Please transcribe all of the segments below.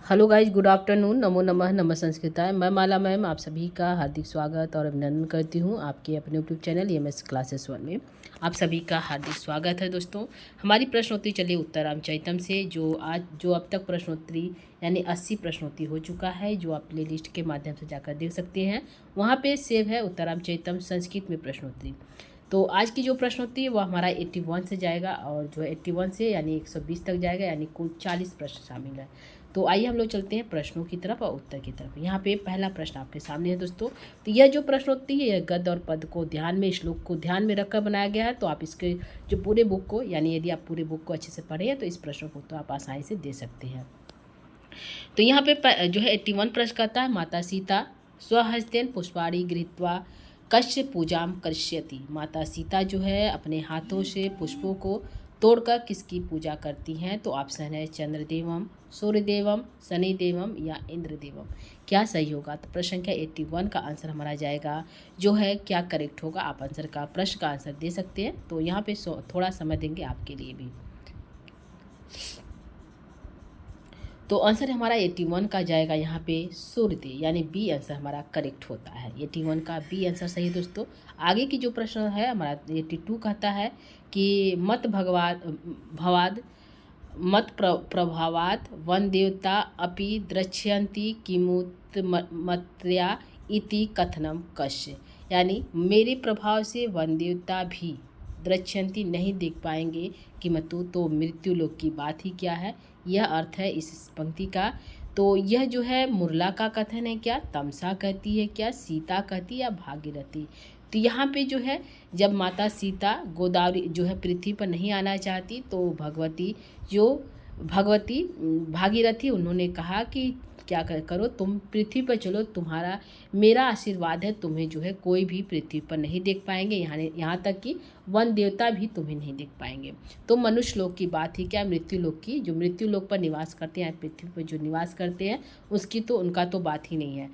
Hello guys, good afternoon. नमो नमः, नमः संस्कृताय। मैं माला मैम आप सभी का हार्दिक स्वागत और अभिनंदन करती हूँ आपके अपने यूट्यूब चैनल EMS क्लासेस 1 में। आप सभी का हार्दिक स्वागत है दोस्तों। हमारी प्रश्नोत्तरी चलिए उत्तराम चैतम से, जो अब तक प्रश्नोत्तरी यानी 80 प्रश्नोत्तरी हो चुका है, जो आप प्ले लिस्ट के माध्यम से जाकर देख सकते हैं। वहाँ पे सेव है उत्तराम चैतम संस्कृत में प्रश्नोत्तरी। तो आज की जो प्रश्नोत्तरी है वो हमारा 81 से जाएगा, और जो है 81 से यानी 120 तक जाएगा, यानी कुल 40 प्रश्न शामिल है। तो आइए हम लोग चलते हैं प्रश्नों की तरफ और उत्तर की तरफ। यहाँ पे पहला प्रश्न आपके सामने है दोस्तों। तो यह जो प्रश्नोत्तरी है, यह गद्य और पद को ध्यान में, श्लोक को ध्यान में रखकर बनाया गया है। तो आप इसके जो पूरे बुक को, यानी यदि आप पूरे बुक को अच्छे से पढ़े हैं तो इस प्रश्नों को तो आप आसानी से दे सकते हैं। तो यहाँ पे जो है 81 प्रश्न कहता है, माता सीता स्वहस्तेन पुष्पाणि गृहीत्वा कश्य पूजाम करिष्यति। माता सीता जो है अपने हाथों से पुष्पों को तोड़कर किसकी पूजा करती हैं? तो ऑप्शन है चंद्रदेवम, सूर्यदेवम, शनिदेवम या इंद्रदेवम। क्या सही होगा? तो प्रश्न संख्या 81 का आंसर हमारा जाएगा जो है क्या करेक्ट होगा। आप आंसर का प्रश्न का आंसर दे सकते हैं। तो यहाँ पे थोड़ा समय देंगे आपके लिए भी। तो आंसर हमारा 81 का जाएगा यहाँ पे सूर्यदेव, यानी बी आंसर हमारा करेक्ट होता है। 81 का बी आंसर सही है दोस्तों। आगे की जो प्रश्न है हमारा 82 कहता है कि मत प्रभावात् वन देवता अपि द्रक्ष्यन्ति किमुत मत्र्या इति कथनम कश्य। यानी मेरे प्रभाव से वन देवता भी द्रक्ष्यन्ति नहीं देख पाएंगे किमतु, तो मृत्यु लोक की बात ही क्या है, यह अर्थ है इस पंक्ति का। तो यह जो है मुरला का कथन है क्या, तमसा कहती है क्या, सीता कहती है या भागीरथी। तो यहाँ पे जो है जब माता सीता गोदावरी जो है पृथ्वी पर नहीं आना चाहती, तो भगवती भागीरथी उन्होंने कहा कि क्या करो, तुम पृथ्वी पर चलो, तुम्हारा मेरा आशीर्वाद है, तुम्हें जो है कोई भी पृथ्वी पर नहीं देख पाएंगे, यहाँ तक कि वन देवता भी तुम्हें नहीं देख पाएंगे। तो मनुष्य लोक की बात ही क्या, मृत्यु लोक की, जो मृत्यु लोक पर निवास करते हैं, पृथ्वी पर जो निवास करते हैं उसकी तो उनका तो बात ही नहीं है,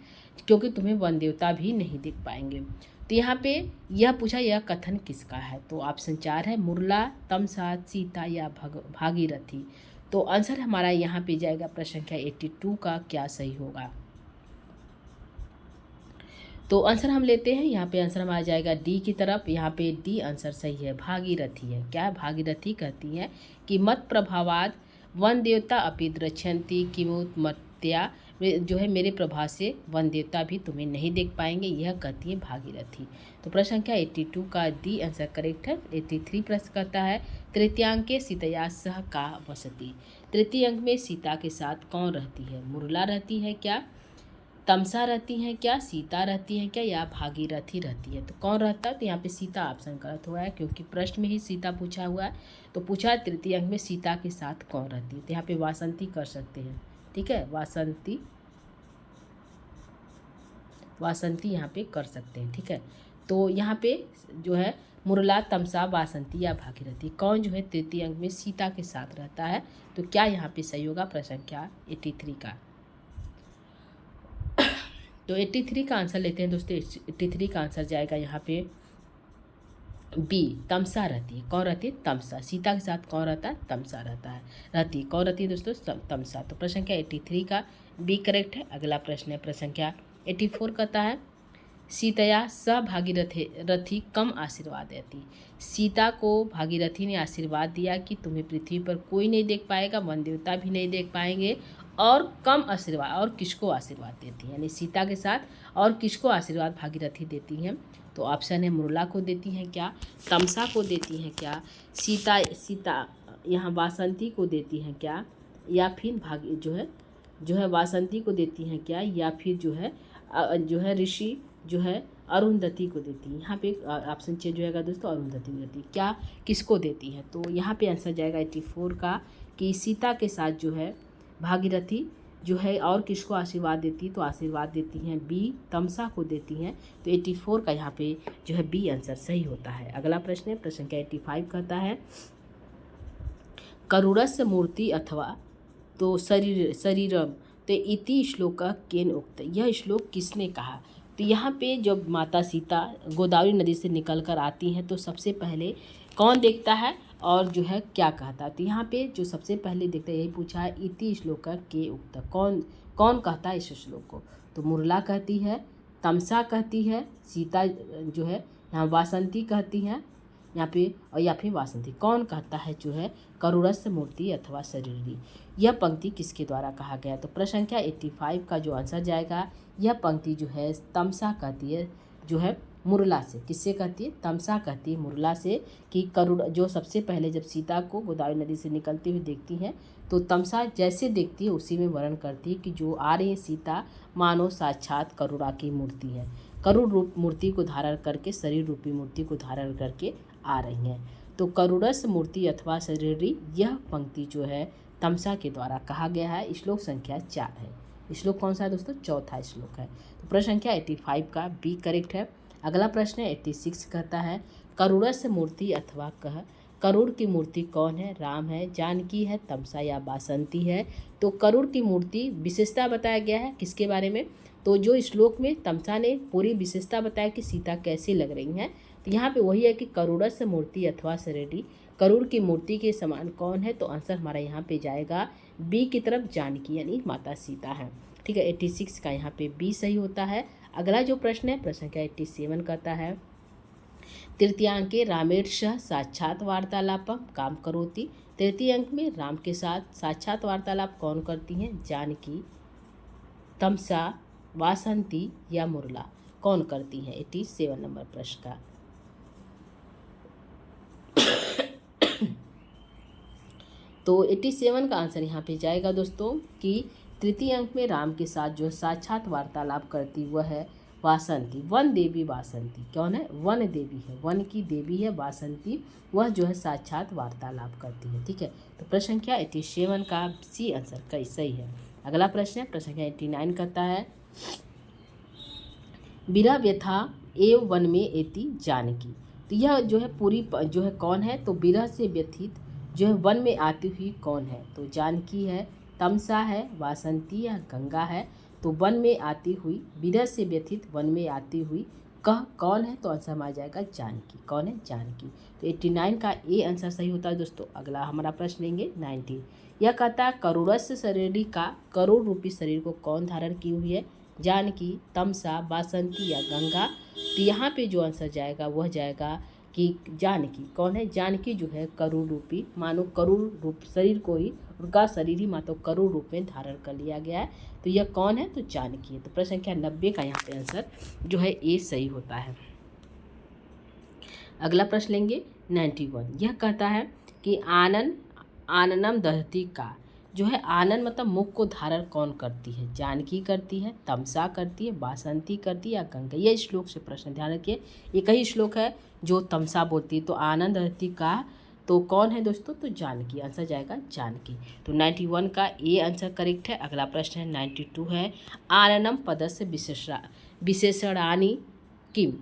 क्योंकि तुम्हें वन देवता भी नहीं देख पाएंगे। तो यहाँ पे यह पूछा, यह कथन किसका है? तो ऑप्शन 4 है मुरला, तमसा, सीता या भागीरथी। तो आंसर हमारा यहाँ पे जाएगा प्रश्न संख्या 82 का क्या सही होगा। तो आंसर हम लेते हैं, यहाँ पे आंसर हमारा जाएगा डी की तरफ। यहाँ पे डी आंसर सही है, भागीरथी है। क्या भागीरथी कहती है कि मत प्रभावाद वन देवता अपि द्रक्ष्यन्ति किमुत मत्या, जो है मेरे प्रभाव से वन देवता भी तुम्हें नहीं देख पाएंगे, यह कहती है भागीरथी। तो प्रश्न संख्या 82 का डी आंसर करेक्ट है। 83 प्रश्न करता है, तृतीयांके सीतया सह का वसति। तृतीय अंक में सीता के साथ कौन रहती है? मुरला रहती है क्या, तमसा रहती हैं क्या, सीता रहती हैं क्या या भागीरथी रहती है? तो कौन रहता है? तो यहाँ पे सीता ऑप्शन गलत हुआ है, क्योंकि प्रश्न में ही सीता पूछा हुआ है। तो पूछा तृतीय अंक में सीता के साथ कौन रहती है, तो यहाँ पे वासंती कर सकते हैं। ठीक है, वासंती यहाँ पे कर सकते हैं। ठीक है, तो यहाँ पे जो है मुरला, तमसा, वासंती या भागीरथी, कौन जो है तृतीय अंक में सीता के साथ रहता है? तो क्या यहाँ पे सही होगा प्रश्न संख्या 83 का। तो 83 का आंसर लेते हैं दोस्तों। 83 का आंसर जाएगा यहाँ पे बी, तमसा रहती है। कौन रहती है? तमसा। सीता के साथ कौन रहता है? तमसा रहती है। कौन रहती है दोस्तों? तमसा। तो प्रश्न संख्या 83 का बी करेक्ट है। अगला प्रश्न है प्रश्न संख्या 84 कहता है, सीतया स भागीरथी कम आशीर्वाद देती। सीता को भागीरथी ने आशीर्वाद दिया कि तुम्हें पृथ्वी पर कोई नहीं देख पाएगा, वन देवता भी नहीं देख पाएंगे, और कम आशीर्वाद, और किसको आशीर्वाद देती है? यानी सीता के साथ और किसको आशीर्वाद भागीरथी देती हैं? तो ऑप्शन है मुरला को देती हैं क्या, तमसा को देती हैं क्या, सीता यहाँ वासंती को देती हैं क्या, या फिर जो है वासंती को देती हैं क्या, या फिर जो है ऋषि जो है अरुंधति को देती है? यहाँ पे ऑप्शन चेंज हो जाएगा दोस्तों, अरुंधति को देती है। क्या किसको देती है? तो यहाँ पे आंसर जाएगा 84 का कि सीता के साथ जो है भागीरथी जो है और किसको आशीर्वाद देती, तो आशीर्वाद देती हैं बी, तमसा को देती हैं। तो 84 का यहाँ पे जो है बी आंसर सही होता है। अगला प्रश्न है प्रश्न संख्या 85 कहता है, करुणस्य मूर्ति अथवा तो शरीरम तो इति श्लोक केन उक्त। यह श्लोक किसने कहा? तो यहाँ पे जब माता सीता गोदावरी नदी से निकल कर आती हैं तो सबसे पहले कौन देखता है? और जो है क्या कहता। तो यहाँ पे जो सबसे पहले देखते हैं यही पूछा है, इति श्लोक के उक्त, कौन कौन कहता है इस श्लोक को। तो मुरला कहती है, तमसा कहती है, सीता जो है यहाँ वासंती कहती हैं यहाँ पे, और या फिर वासंती कौन कहता है जो है करुणस्य मूर्ति अथवा शरीरी। यह पंक्ति किसके द्वारा कहा गया। तो प्रश्न संख्या 85 का जो आंसर जाएगा, यह पंक्ति जो है तमसा कहती है जो है मुरला से। किससे कहती है, तमसा कहती है मुरला से, कि करुण जो सबसे पहले जब सीता को गोदावरी नदी से निकलते हुए देखती हैं तो तमसा जैसे देखती है उसी में वर्णन करती है कि जो आ रही है सीता मानो साक्षात करुणा की मूर्ति है, करुण रूप मूर्ति को धारण करके, शरीर रूपी मूर्ति को धारण करके आ रही हैं। तो करुणस मूर्ति अथवा शरीरी, यह पंक्ति जो है तमसा के द्वारा कहा गया है। श्लोक संख्या 4 है। श्लोक कौन सा है दोस्तों, चौथा श्लोक है। तो प्रश्न संख्या 85 का बी करेक्ट है। अगला प्रश्न है 86 कहता है, करुणस मूर्ति अथवा कह, करुण की मूर्ति कौन है, राम है, जानकी है, तमसा या बासंती है। तो करुण की मूर्ति विशेषता बताया गया है किसके बारे में। तो जो श्लोक में तमसा ने पूरी विशेषता बताया कि सीता कैसी लग रही हैं, तो यहाँ पे वही है कि करुणस मूर्ति अथवा शरीरी, करुण की मूर्ति के समान कौन है। तो आंसर हमारा यहाँ पे जाएगा बी की तरफ, जानकी यानी माता सीता है। ठीक है, 86 का यहाँ पे बी सही होता है। अगला जो प्रश्न है प्रश्न संख्या 87 कहता है, तृतीयांके रामेण सह साक्षात वार्तालापम काम करोति। तृतीय अंक में राम के साथ साक्षात वार्तालाप कौन करती हैं, जानकी, तमसा, वासंती या मुरला, कौन करती हैं। 87 नंबर प्रश्न का। तो 87 का आंसर यहाँ पे जाएगा दोस्तों कि तृतीय अंक में राम के साथ जो साक्षात वार्तालाप करती वह है वासंती, वन देवी वासंती। कौन है, वन देवी है, वन की देवी है वासंती, वह जो है साक्षात वार्तालाप करती है। ठीक है, तो प्रश्न संख्या 87 का सी आंसर का सही है। अगला प्रश्न है प्रश्न संख्या 89 कहता है, विरह व्यथा एव वन में एति जानकी। तो यह जो है पूरी जो है कौन है, तो विरह से व्यथित जो है वन में आती हुई कौन है। तो जानकी है, तमसा है, वासंती या गंगा है। तो वन में आती हुई, विरह से व्यथित वन में आती हुई कह कौन है। तो आंसर आ जाएगा जानकी। कौन है, जानकी। तो 89 का ए आंसर सही होता है दोस्तों। अगला हमारा प्रश्न लेंगे 90। यह कहता है करुणस्य शरीरी का, करुण रूपी शरीर को कौन धारण की हुई है, जानकी, तमसा, वासंती या गंगा। तो यहाँ पे जो आंसर जाएगा वह जाएगा कि जानकी। कौन है, जानकी जो है करुण रूपी, मानो करुण रूप शरीर को ही, उनका शरीर ही मानो करुण रूप में धारण कर लिया गया है। तो यह कौन है, तो जानकी है। तो प्रश्न संख्या 90 का यहाँ पे आंसर जो है ए सही होता है। अगला प्रश्न लेंगे 91। यह कहता है कि आननम दहती का, जो है आनन मतलब मुख को धारण कौन करती है, जानकी करती है, तमसा करती है, बासंती करती है या गंगा। यह श्लोक से प्रश्न, ध्यान रखिए एक ही श्लोक है जो तमसा बोलती है। तो आनंद दहती का तो कौन है दोस्तों, तो जानकी। आंसर जाएगा जानकी। तो 91 का ए आंसर करेक्ट है। अगला प्रश्न है 92 है, आननम पदस्य विशेषणानि किम।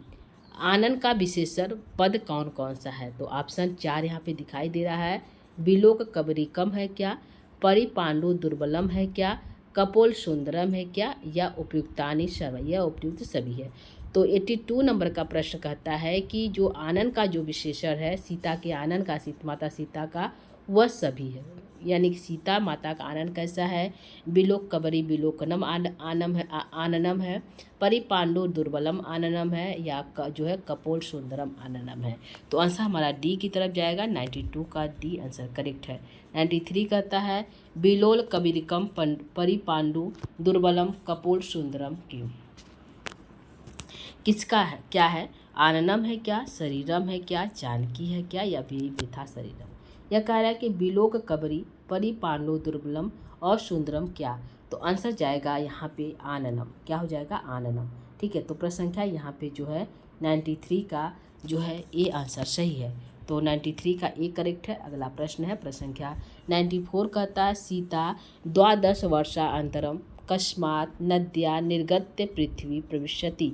आनंद का विशेषण पद कौन कौन सा है। तो ऑप्शन 4 यहाँ पे दिखाई दे रहा है, बिलोक कबरिकम है क्या, परिपांडु दुर्बलम है क्या, कपोल सुंदरम है क्या, या उपयुक्तानि सर्व, यह उपयुक्त सभी है। तो 82 नंबर का प्रश्न कहता है कि जो आनंद का जो विशेषण है सीता के, आनंद का माता सीता का, वह सभी है। यानी कि सीता माता का आनंद कैसा है, बिलोक कबरी बिलोकनम आननम है, परिपांडु दुर्बलम आननम है, या जो है कपोल सुंदरम आननम है। तो आंसर हमारा डी की तरफ जाएगा। 92 का डी आंसर करेक्ट है। 93 कहता है, बिलोल कबीरकम परिपांडु दुर्बलम कपोल सुंदरम क्यों। किसका है, क्या है, आननम है क्या, शरीरम है क्या, जानकी है क्या, या विथा शरीरम। यह कह रहा है कि बिलोक कबरी परिपांडु दुर्बलम और सुंदरम क्या। तो आंसर जाएगा यहाँ पे आननम। क्या हो जाएगा, आननम। ठीक है, तो प्रश्न संख्या यहाँ पे जो है 93 का जो है ए आंसर सही है। तो 93 का ए करेक्ट है। अगला प्रश्न है प्रश्न संख्या 94 कहता है, सीता 12 वर्षांतरम कस्मात् नद्या निर्गत्य पृथ्वी प्रविशति।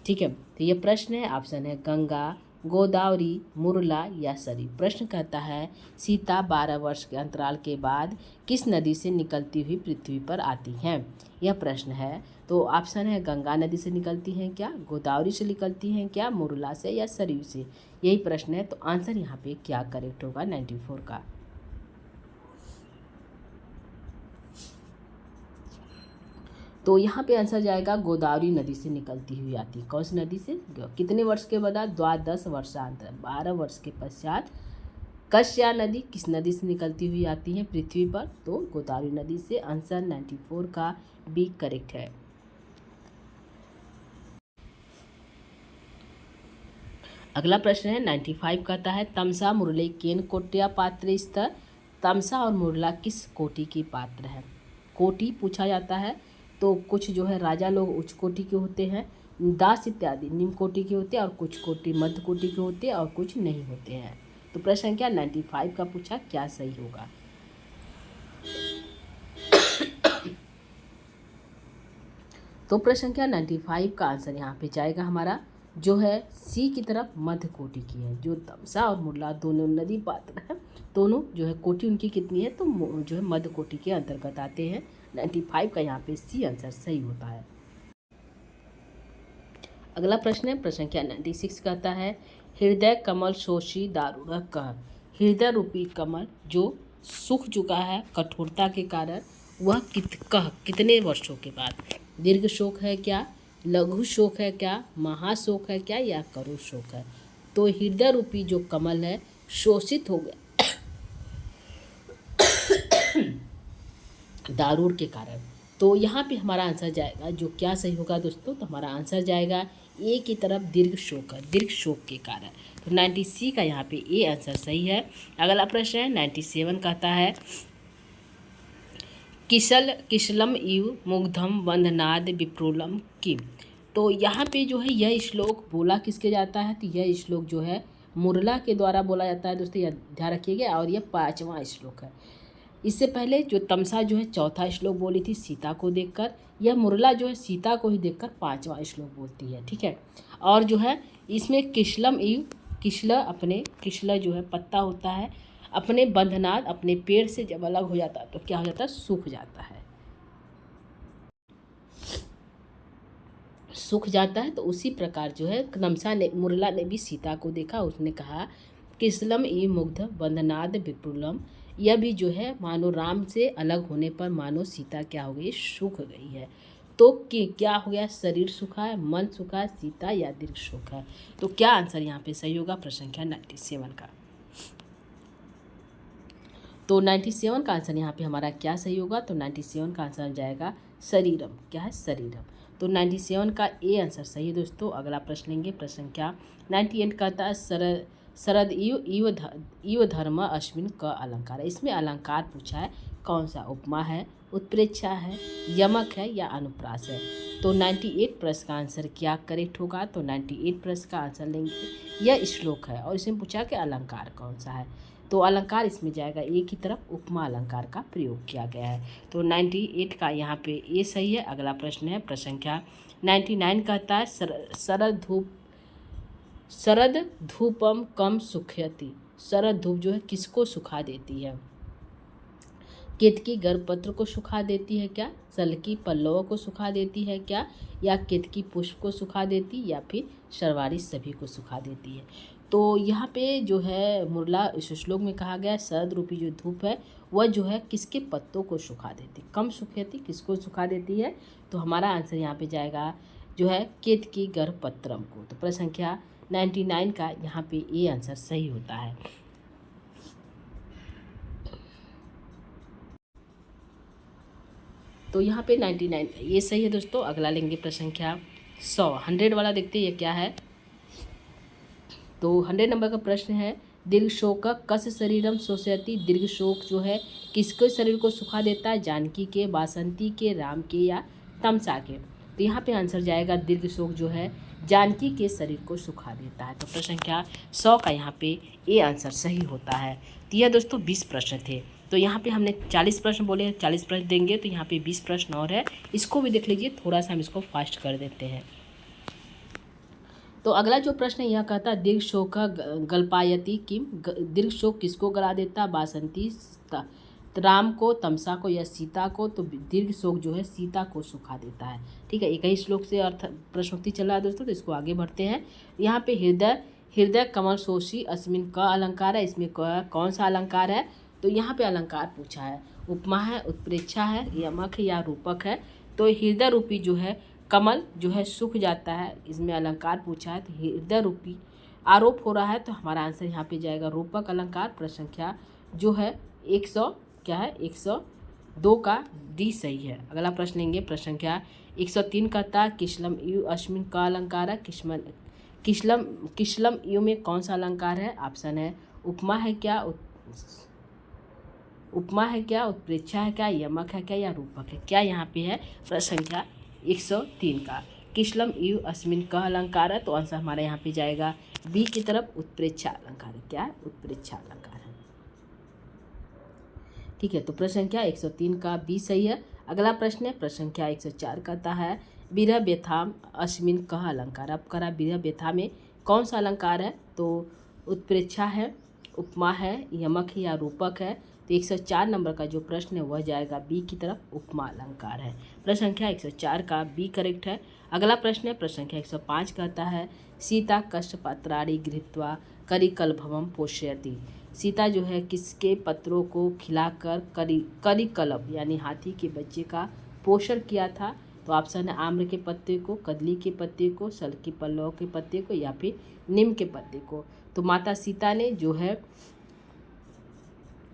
ठीक है, तो ये प्रश्न है, ऑप्शन है गंगा, गोदावरी, मुरला या सरी। प्रश्न कहता है सीता 12 वर्ष के अंतराल के बाद किस नदी से निकलती हुई पृथ्वी पर आती हैं। यह प्रश्न है। तो ऑप्शन है गंगा नदी से निकलती हैं क्या, गोदावरी से निकलती हैं क्या, मुरला से या सरयू से। यही प्रश्न है। तो आंसर यहाँ पे क्या करेक्ट होगा 94 का। तो यहाँ पे आंसर जाएगा गोदावरी नदी से निकलती हुई आती। कौन सी नदी से, कितने वर्ष के बाद, द्वादश वर्षांतर 12 वर्ष के पश्चात कश्या नदी किस नदी से निकलती हुई आती है पृथ्वी पर। तो गोदावरी नदी से। आंसर 94 का बी करेक्ट है। अगला प्रश्न है 95 कहता है तमसा मुरले केन कोट्या पात्र स्तर। तमसा और मुरला किस कोटि की पात्र है। कोटि पूछा जाता है तो कुछ जो है राजा लोग उच्च कोटि के होते हैं, दास इत्यादि निम्न कोटि के होते हैं, और कुछ कोटि मध्य कोटि के होते हैं और कुछ नहीं होते हैं। तो प्रश्न संख्या 95 का पूछा, क्या सही होगा। तो प्रश्न संख्या 95 का आंसर यहाँ पे जाएगा हमारा जो है सी की तरफ, मध्य कोटि की है। जो तमसा और मुरला दोनों नदी पात्र है, दोनों जो है कोटि उनकी कितनी है, तो जो है मध्य कोटि के अंतर्गत आते हैं। 95 का यहाँ पे सी आंसर सही होता है। अगला प्रश्न है प्रश्न संख्या 96 कहता है हृदय कमल शोषी दारुण कह। हृदय रूपी कमल जो सूख चुका है कठोरता के कारण, वह कितने वर्षों के बाद। दीर्घ शोक है क्या, लघु शोक है क्या, महाशोक है क्या, या करुण शोक है। तो हृदय रूपी जो कमल है शोषित हो गया दारूण के कारण। तो यहाँ पे हमारा आंसर जाएगा जो क्या सही होगा दोस्तों, तो हमारा आंसर जाएगा ए की तरफ, दीर्घ शोक है, दीर्घ शोक के कारण। तो 90C का यहाँ पे ए आंसर सही है। अगला प्रश्न है 97 कहता है किशलम इव मुग्धम बंधनाद विप्रोलम किम। तो यहाँ पे जो है यह श्लोक बोला किसके जाता है, तो यह श्लोक जो है मुरला के द्वारा बोला जाता है दोस्तों, यह ध्यान रखिएगा। और यह 5वां श्लोक है। इससे पहले जो तमसा जो है 4था श्लोक बोली थी सीता को देखकर, यह मुरला जो है सीता को ही देखकर 5वां श्लोक बोलती है, ठीक है। और जो है इसमें किशलम इव, किशल जो है पत्ता होता है, अपने बंधनाद अपने पेड़ से जब अलग हो जाता है तो क्या हो जाता है, सूख जाता है, सूख जाता है। तो उसी प्रकार जो है मुरला ने भी सीता को देखा, उसने कहा किशलम ई मुग्ध बंधनाद विपुलम। यह भी जो है मानो राम से अलग होने पर मानो सीता क्या हो गई, सूख गई है। तो क्या हो गया, शरीर सूखा है, मन सूखा है, सीता या दीर्घ शोक है। तो क्या आंसर यहाँ पे सही होगा प्रश्न संख्या 97 का। तो 97 का आंसर यहाँ पे हमारा क्या सही होगा, तो 97 का आंसर जाएगा शरीरम। क्या है, शरीरम। तो 97 का ए आंसर सही है दोस्तों। अगला प्रश्न लेंगे प्रश्न संख्या 98 कहता है शरद इव धर्म अश्विन का अलंकार है। इसमें अलंकार पूछा है कौन सा, उपमा है, उत्प्रेक्षा है, यमक है या अनुप्रास है। तो 98 प्रश्न का आंसर क्या करेक्ट होगा, तो 98 प्रश्न का आंसर लेंगे यह श्लोक है। और इसमें पूछा कि अलंकार कौन सा है, तो अलंकार इसमें जाएगा ए की तरफ, उपमा अलंकार का प्रयोग किया गया है। तो 98 का यहाँ पे ए सही है। अगला प्रश्न है प्रश्न संख्या 99 कहता है शरद धूपम कम सुखयति। शरद धूप जो है किसको सुखा देती है, केतकी गर्भपत्र को सुखा देती है क्या, सलकी पल्लवों को सुखा देती है क्या, या केतकी पुष्प को सुखा देती, या फिर शर्वारी सभी को सुखा देती है। तो यहाँ पे जो है मुरला इस श्लोक में कहा गया शरद रूपी जो धूप है वह जो है किसके पत्तों को सुखा देती, कम सुखयती किसको सुखा देती है। तो हमारा आंसर यहाँ पे जाएगा जो है केतकी गर्भपत्रम को। तो प्रश्न संख्या 99 का यहाँ पे ए आंसर सही होता है। तो यहाँ पे 99 का ये सही है दोस्तों। अगला लेंगे प्रश्न संख्या 100 वाला, देखते हैं ये क्या है। तो 100 नंबर का प्रश्न है दीर्घ शोक कस शरीरम शोषयति। दीर्घ शोक जो है किसके शरीर को सुखा देता है, जानकी के, बासंती के, राम के या तमसा के। तो यहाँ पे आंसर जाएगा दीर्घ शोक जो है जानकी के शरीर को सुखा देता है। तो प्रश्न संख्या 100 का यहाँ पे ए आंसर सही होता है। तो यह दोस्तों 20 प्रश्न थे। तो यहाँ पे हमने 40 प्रश्न बोले, 40 प्रश्न देंगे तो यहाँ पे 20 प्रश्न और है, इसको भी देख लीजिए। थोड़ा सा हम इसको फास्ट कर देते हैं। तो अगला जो प्रश्न है यह कहता है दीर्घ शोक गल्पायति किम, दीर्घ शोक किसको गला देता, बासंती राम को, तमसा को या सीता को। तो दीर्घ शोक जो है सीता को सुखा देता है। ठीक है, एक ही श्लोक से अर्थ प्रश्नोक्ति चल रहा है दोस्तों, तो इसको आगे बढ़ते हैं। यहाँ पे हृदय हृदय कमल शोषी अस्मिन का अलंकार है, इसमें कौन सा अलंकार है। तो यहाँ पे अलंकार पूछा है, उपमा है, उत्प्रेक्षा है, यमक है या रूपक है। तो हृदय रूपी जो है कमल जो है सूख जाता है, इसमें अलंकार पूछा है, तो हृदय रूपी आरोप हो रहा है। तो हमारा आंसर यहाँ पे जाएगा रूपक अलंकार। प्रश्न संख्या जो है 100 क्या है 102 का डी सही है। अगला प्रश्न लेंगे, प्रश्न संख्या 103 कहता किशलम यु अस्मिन का अलंकार है, किशलम यु में कौन सा अलंकार है। ऑप्शन है उपमा है क्या, उपमा है क्या, उत्प्रेक्षा है क्या, यमक है क्या या रूपक है क्या। यहाँ पे है प्रश्न संख्या 103 का किशलम यु अस्मिन का अलंकार है। तो आंसर हमारा यहाँ पे जाएगा बी की तरफ, उत्प्रेक्षा अलंकार है। क्या है, उत्प्रेक्षा अलंकार है। ठीक है, तो प्रश्न संख्या 103 का बी सही है। अगला प्रश्न है प्रश्न संख्या 104 कहता है विरह व्यथाम अस्मिन कह अलंकार। अब करा विरह व्यथा में कौन सा अलंकार है। तो उत्प्रेक्षा है, उपमा है, यमक है या रूपक है। तो 104 नंबर का जो प्रश्न है वह जाएगा बी की तरफ, उपमा अलंकार है। प्रश्न संख्या 104 का बी करेक्ट है। अगला प्रश्न है प्रश्न संख्या 105 कहता है सीता कष्ट पत्राणि गृहीत्वा करिकलभवम पोषयति। सीता जो है किसके पत्रों को खिलाकर करिकलभ यानी हाथी के बच्चे का पोषण किया था। तो ऑप्शन है आम्र के पत्ते को, कदली के पत्ते को, सल की पल्लव के पत्ते को या फिर नीम के पत्ते को। तो माता सीता ने जो है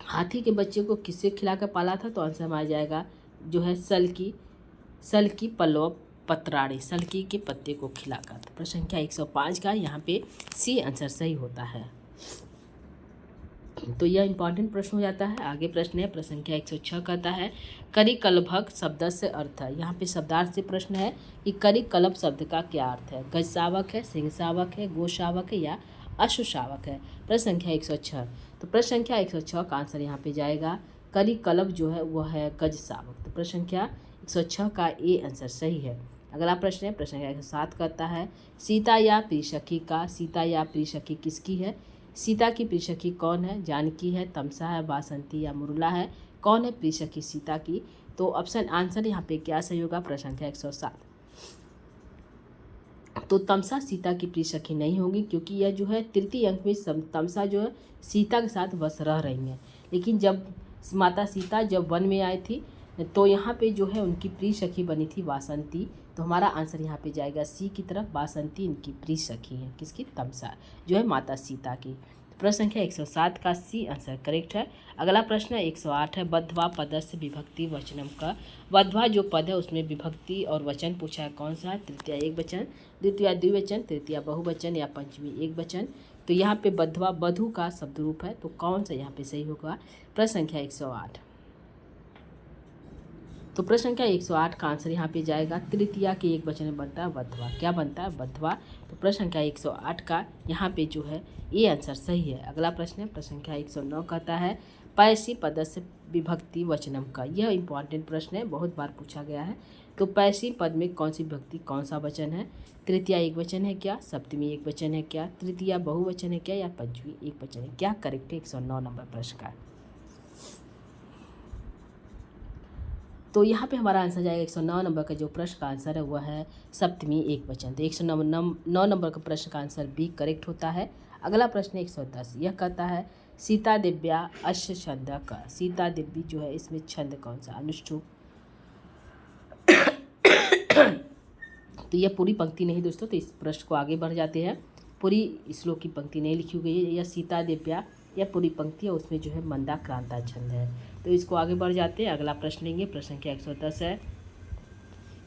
हाथी के बच्चे को किससे खिलाकर पाला था। तो आंसर हमारा जाएगा जो है सल की पल्लव पत्राणी, सलकी के पत्ते को खिलाकर। तो प्रश्न संख्या 105 का यहाँ पे सी आंसर सही होता है। तो यह इंपॉर्टेंट प्रश्न हो जाता है। आगे प्रश्न है प्रश्न संख्या 106 कहता है करिकलभक शब्द से अर्थ है। यहाँ पे शब्दार्थ से प्रश्न है कि करिकलभ शब्द का क्या अर्थ है। गज शावक है, सिंह शावक है, गो शावक है या अश्व शावक है। प्रश्न संख्या 106। तो प्रश्न संख्या 106 का आंसर यहाँ पे जाएगा करिकलभ जो है वह है गज शावक। तो प्रश्न संख्या 106 का ए आंसर सही है। अगला प्रश्न है प्रश्न संख्या 107 कहता है सीता या प्रियसखी का, सीता या प्रियसखी किसकी है। सीता की प्रियसखी कौन है, जानकी है, तमसा है, बासंती या मुरला है। कौन है प्रियसखी सीता की। तो ऑप्शन आंसर यहाँ पे क्या सही होगा, प्रश्न संख्या 107। तो तमसा सीता की प्रियसखी नहीं होगी क्योंकि यह जो है तृतीय अंक में तमसा जो है सीता के साथ बस रह रही हैं। लेकिन जब माता सीता जब वन में आई थी तो यहाँ पे जो है उनकी प्रिय सखी बनी थी वासंती। तो हमारा आंसर यहाँ पे जाएगा सी की तरफ, वासंती इनकी प्रिय सखी है। किसकी, तमसा जो है माता सीता की। प्रश्न संख्या 107 का सी आंसर करेक्ट है। अगला प्रश्न 108 है बद्धवा पदस्य विभक्ति वचनम का। बद्धवा जो पद है उसमें विभक्ति और वचन पूछा है कौन सा है। तृतीया एक वचन, द्वितीया द्विवचन, तृतीया बहुवचन या पंचमी एक वचन। तो यहाँ पे बद्धवा बधु का शब्द रूप है। तो कौन सा यहाँ पे सही होगा, प्रश्न संख्या 108। तो प्रश्न संख्या 108 का आंसर यहाँ पे जाएगा तृतीया के एक वचन में बनता है बद्धवा। क्या बनता है, बद्धवा। तो प्रश्न संख्या 108 का यहाँ पे जो है ये आंसर सही है। अगला प्रश्न है प्रश्न संख्या 109 कहता है पैसी पदस्य विभक्ति वचनम का। यह इंपॉर्टेंट प्रश्न है, बहुत बार पूछा गया है। तो पैसी पद में कौन सी विभक्ति कौन सा वचन है। तृतीया एक वचन है क्या, सप्तमी एक वचन है क्या, तृतीया बहुवचन है क्या या पंचमी एक वचन है क्या। करेक्ट है 109 नंबर प्रश्न का। तो यहाँ पे हमारा आंसर जाएगा 109 नंबर का जो प्रश्न का आंसर है वह है सप्तमी एक वचन। तो 109 नंबर का प्रश्न का आंसर बी करेक्ट होता है। अगला प्रश्न 110 यह कहता है सीता दिव्या अश्व छंद का। सीता दिव्य जो है इसमें छंद कौन सा, अनुष्ठुप। तो यह पूरी पंक्ति नहीं दोस्तों, तो इस प्रश्न को आगे बढ़ जाते हैं। पूरी श्लोक की पंक्ति नहीं लिखी गई है। यह सीता दिव्या यह पूरी पंक्ति है, उसमें जो है मंदा क्रांता छंद है। तो इसको आगे बढ़ जाते हैं। अगला प्रश्न लेंगे, प्रश्न संख्या 110 है।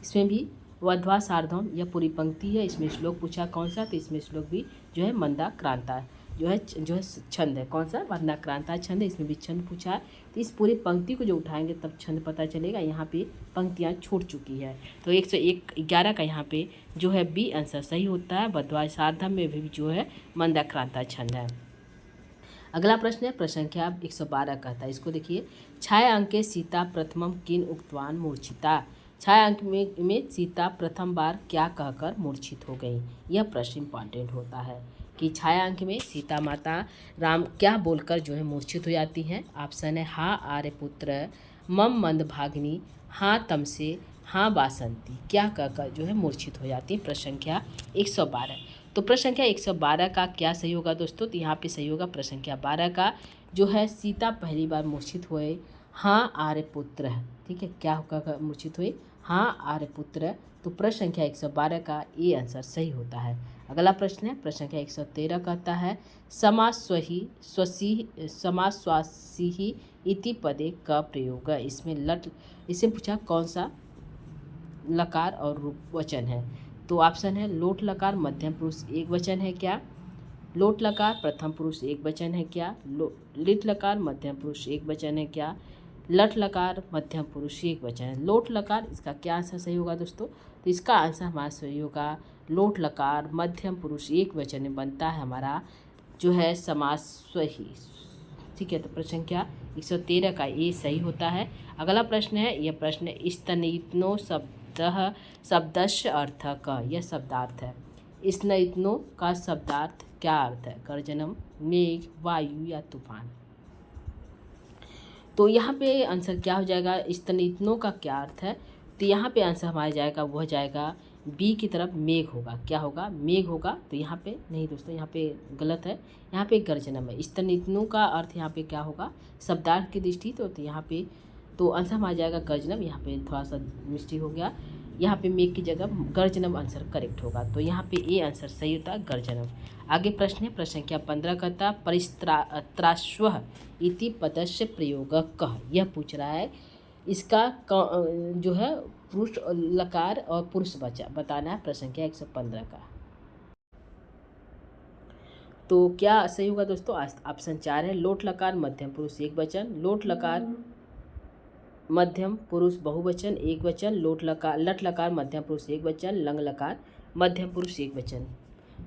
इसमें भी वध्वा सार्धम यह पूरी पंक्ति है, इसमें श्लोक पूछा कौन सा। तो इसमें श्लोक भी जो है मंदा क्रांता जो है छंद है। कौन सा, मंदा क्रांता छंद है, इसमें भी छंद पूछा है। तो इस पूरी पंक्ति को जो उठाएंगे तब छंद पता चलेगा। यहाँ पे पंक्तियाँ छूट चुकी है। तो 111 का यहाँ पे जो है बी आंसर सही होता है। वध्वा सार्धम में भी जो है मंदा क्रांता छंद है। अगला प्रश्न है प्रश्न संख्या 112 कहता है, इसको देखिए छाया अंके सीता प्रथमम किन उक्तवान मूर्छिता। छायांक में सीता प्रथम बार क्या कहकर मूर्छित हो गई? यह प्रश्न इंपॉर्टेंट होता है कि छायांक में सीता माता राम क्या बोलकर जो है मूर्छित हो जाती हैं। ऑप्शन है हाँ आर्यपुत्र, मम मंदभागिनी, हाँ तमसे, हाँ बासंती। क्या कहकर जो है मूर्छित हो जाती है? प्रश्न संख्या 112। तो प्रश्न संख्या 112 का क्या सही होगा दोस्तों? तो यहाँ पे सही होगा प्रश्न संख्या 12 का जो है सीता पहली बार मूर्छित हुए हाँ आर्यपुत्र है। ठीक है, क्या होगा मूर्छित हुए? हाँ आर्यपुत्र। तो प्रश्न संख्या 112 का ये आंसर सही होता है। अगला प्रश्न है प्रश्न संख्या 113 कहता है समास्वही स्वसी समास्वासी इति पदे का प्रयोग। इसमें इससे पूछा कौन सा लकार और रूप वचन है? तो ऑप्शन है लोट लकार मध्यम पुरुष एक वचन है क्या? लोट लकार प्रथम पुरुष एक वचन है क्या? लिट लकार मध्यम पुरुष एक वचन है क्या? लट लकार मध्यम पुरुष एक वचन है। लोट लकार, इसका क्या आंसर सही होगा दोस्तों? तो इसका आंसर हमारा सही होगा लोट लकार मध्यम पुरुष एक वचन में बनता है हमारा जो है समासवही। ठीक है, तो प्रश्न संख्या 113 का ये सही होता है। अगला प्रश्न है, यह प्रश्न स्तनयित्नो शब्दस्य अर्थ का, यह शब्दार्थ है। स्तनयित्नो का शब्दार्थ क्या अर्थ है? गर्जनम, मेघ, वायु या तूफान। तो यहाँ पे आंसर क्या हो जाएगा? स्तनयित्नो का क्या अर्थ है? तो यहाँ पे आंसर हमारा जाएगा वह जाएगा बी की तरफ, मेघ होगा। क्या होगा? मेघ होगा। तो यहाँ पे नहीं दोस्तों, यहाँ पे गलत है, यहाँ पे गर्जनम है। स्तनयित्नो का अर्थ यहाँ पे क्या होगा? शब्दार्थ की दृष्टि तो यहाँ पे तो आंसर हमारा जाएगा गर्जनम। यहाँ पे थोड़ा सा मिस्टेक हो गया, यहाँ पे मेघ की जगह गर्जनम आंसर करेक्ट होगा। तो यहाँ पे ए आंसर सही होता है गर्जनम। आगे प्रश्न है प्रश्न संख्या 15 कहता परिस्त्राश्व इति पदस्य प्रयोग कह। यह पूछ रहा है इसका जो है पुरुष लकार और पुरुष बचा बताना है। प्रश्न संख्या 115 का तो क्या सही होगा दोस्तों? ऑप्शन 4 है लोट लकार मध्यम पुरुष एक वचन, लोट लकार मध्यम पुरुष बहुवचन एक वचन, लट लकार मध्यम पुरुष एक वचन, लंग लकार मध्यम पुरुष एक वचन।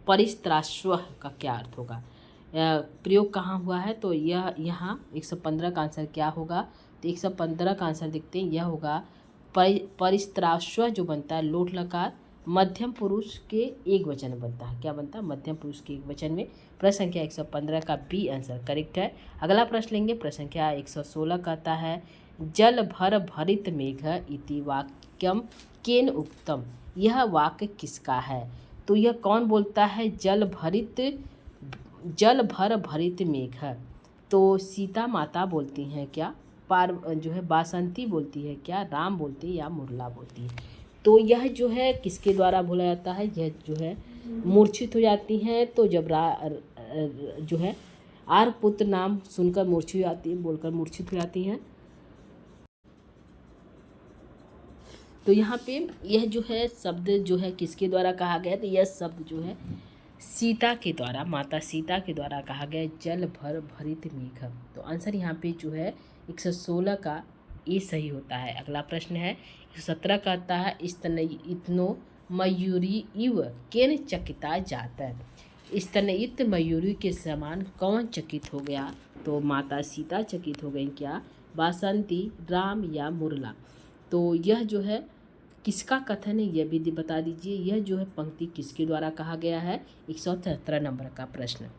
परिस्त्राश्व का क्या अर्थ होगा? प्रयोग कहाँ हुआ है? तो यह यहाँ 115 का आंसर क्या होगा? तो 115 का आंसर देखते हैं, यह होगा परिस्त्राश्व जो बनता है लोट लकार मध्यम पुरुष के एक वचन में बनता है। क्या बनता है? मध्यम पुरुष के एक वचन में। प्रश्न संख्या 115 का बी आंसर करेक्ट है। अगला प्रश्न लेंगे प्रश्न संख्या 116 कहता है जल भर भरित मेघ इति वाक्यम केन उक्तम। यह वाक्य किसका है? तो यह कौन बोलता है जल भर भरित मेघ? तो सीता माता बोलती हैं क्या? जो है बासंती बोलती है क्या? राम बोलती है या मुरला बोलती है? तो यह जो है किसके द्वारा बोला जाता है? यह जो है मूर्छित हो जाती हैं। तो जब जो है आर पुत्र नाम सुनकर मूर्छित हो जाती है, बोलकर मूर्छित हो जाती हैं। तो यहाँ पे यह जो है शब्द जो है किसके द्वारा कहा गया? तो यह शब्द जो है सीता के द्वारा, माता सीता के द्वारा कहा गया जल भर भरित मेघ। तो आंसर यहाँ पे जो है 116 का ये सही होता है। अगला प्रश्न है 117 कहता है स्तनयित्नो मयूरी इव केन चकिता जाता। स्तनयित मयूरी के समान कौन चकित हो गया? तो माता सीता चकित हो गई क्या? बासंती, राम या मुरला? तो यह जो है किसका कथन है यह भी बता दीजिए। यह जो है पंक्ति किसके द्वारा कहा गया है? 117 नंबर का प्रश्न।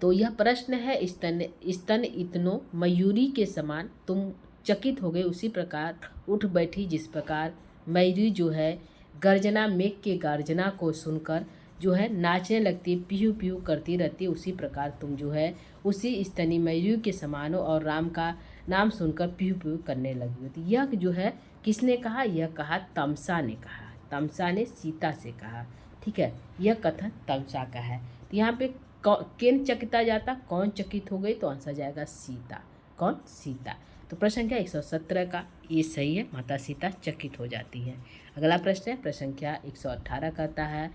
तो यह प्रश्न है स्तन इतनो मयूरी के समान तुम चकित हो गए उसी प्रकार उठ बैठी जिस प्रकार मयूरी जो है गर्जना मेघ के गर्जना को सुनकर जो है नाचने लगती, पीहू पीहू करती रहती, उसी प्रकार तुम जो है उसी स्तनी मयूरी के समान हो और राम का नाम सुनकर पीहू पीहू करने लगी होती। यह जो है किसने कहा? यह कहा तमसा ने कहा। तमसा ने सीता से कहा। ठीक है, यह कथन तमसा का है। तो यहाँ पे किन चकिता जाता, कौन चकित हो गई? तो आंसर जाएगा सीता। कौन? सीता। तो प्रश्न संख्या 117 का ये सही है, माता सीता चकित हो जाती है। अगला प्रश्न है प्रश्न संख्या 118 कहता है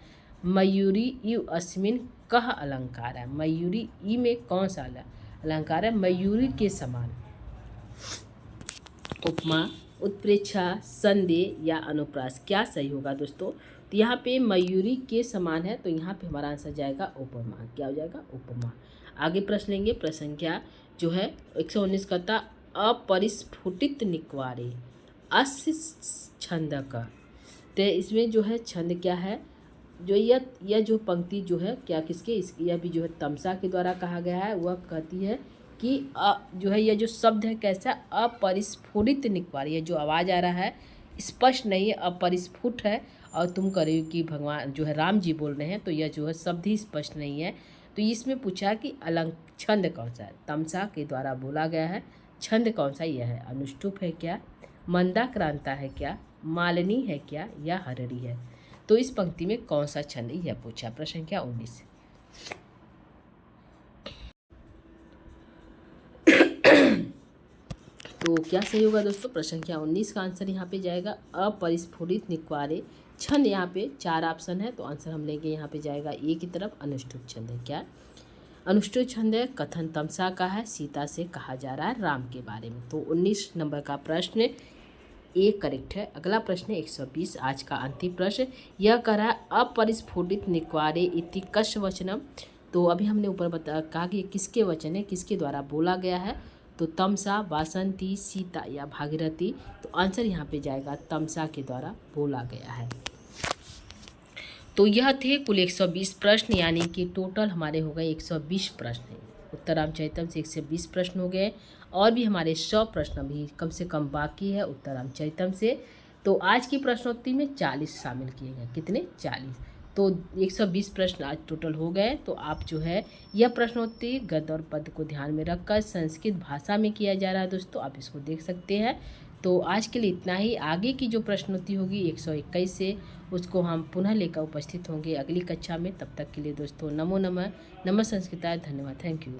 मयूरी इव अस्मिन कह अलंकार है। मयूरी ई में कौन सा अलंकार है? मयूरी के समान। उपमा, उत्प्रेक्षा, संदेह या अनुप्रास, क्या सही होगा दोस्तों? तो यहाँ पे मयूरी के समान है, तो यहाँ पे हमारा आंसर जाएगा उपमा। क्या हो जाएगा? उपमा। आगे प्रश्न लेंगे प्रश्न संख्या जो है 119 कहता अपरिस्फुटित निक्वारे अस्य छंद का। तो इसमें जो है छंद क्या है, जो यह जो पंक्ति जो है क्या किसके, यह भी जो है तमसा के द्वारा कहा गया है। वह कहती है कि जो है यह जो शब्द है कैसा, अपरिस्फुटित निक्वार, यह जो आवाज़ आ रहा है स्पष्ट नहीं है, अपरिस्फुट है। और तुम कह रही हो कि भगवान जो है राम जी बोल रहे हैं, तो यह जो है शब्द ही स्पष्ट नहीं है। तो इसमें पूछा कि छंद कौन सा है, तमसा के द्वारा बोला गया है, छंद कौन सा, यह है अनुष्टुप है क्या, मंदाक्रांता है क्या, मालिनी है क्या, या हररी है। तो इस पंक्ति में कौन सा छंद है, यह पूछा। प्रश्न संख्या 19। तो क्या सही होगा दोस्तों, प्रश्न संख्या 19 का आंसर यहाँ पे जाएगा अपरिस्फुटित निक्वारे। छंद यहाँ पे 4 ऑप्शन है, तो आंसर हम लेंगे यहाँ पे जाएगा ए की तरफ, अनुष्टुप छंद है। क्या अनुष्टुप छंद है, कथन तमसा का है, सीता से कहा जा रहा है राम के बारे में। तो 19 नंबर का प्रश्न ए करेक्ट है। अगला प्रश्न 120, आज का अंतिम प्रश्न, यह कह रहा है अपरिस्फुटित निक्वारे इति कस्य वचनम। तो अभी हमने ऊपर कहा कि किसके वचन है, किसके द्वारा बोला गया है। तो तमसा, वासंती, सीता या भागीरथी। तो आंसर यहाँ पे जाएगा तमसा के द्वारा बोला गया है। तो यह थे कुल 120 प्रश्न, यानी कि टोटल हमारे हो गए 120 प्रश्न। उत्तर रामचरितम से 120 प्रश्न हो गए, और भी हमारे 100 प्रश्न अभी कम से कम बाकी है उत्तर रामचरितम से। तो आज की प्रश्नोत्तरी में 40 शामिल किए गए। कितने? 40। तो 120 प्रश्न आज टोटल हो गए। तो आप जो है यह प्रश्नोत्तरी गद्य और पद्य को ध्यान में रखकर संस्कृत भाषा में किया जा रहा है दोस्तों, आप इसको देख सकते हैं। तो आज के लिए इतना ही। आगे की जो प्रश्नोत्तरी होगी 121 से, उसको हम पुनः लेकर उपस्थित होंगे अगली कक्षा में। तब तक के लिए दोस्तों नमो नमः, नमः संस्कृताय, धन्यवाद, थैंक यू।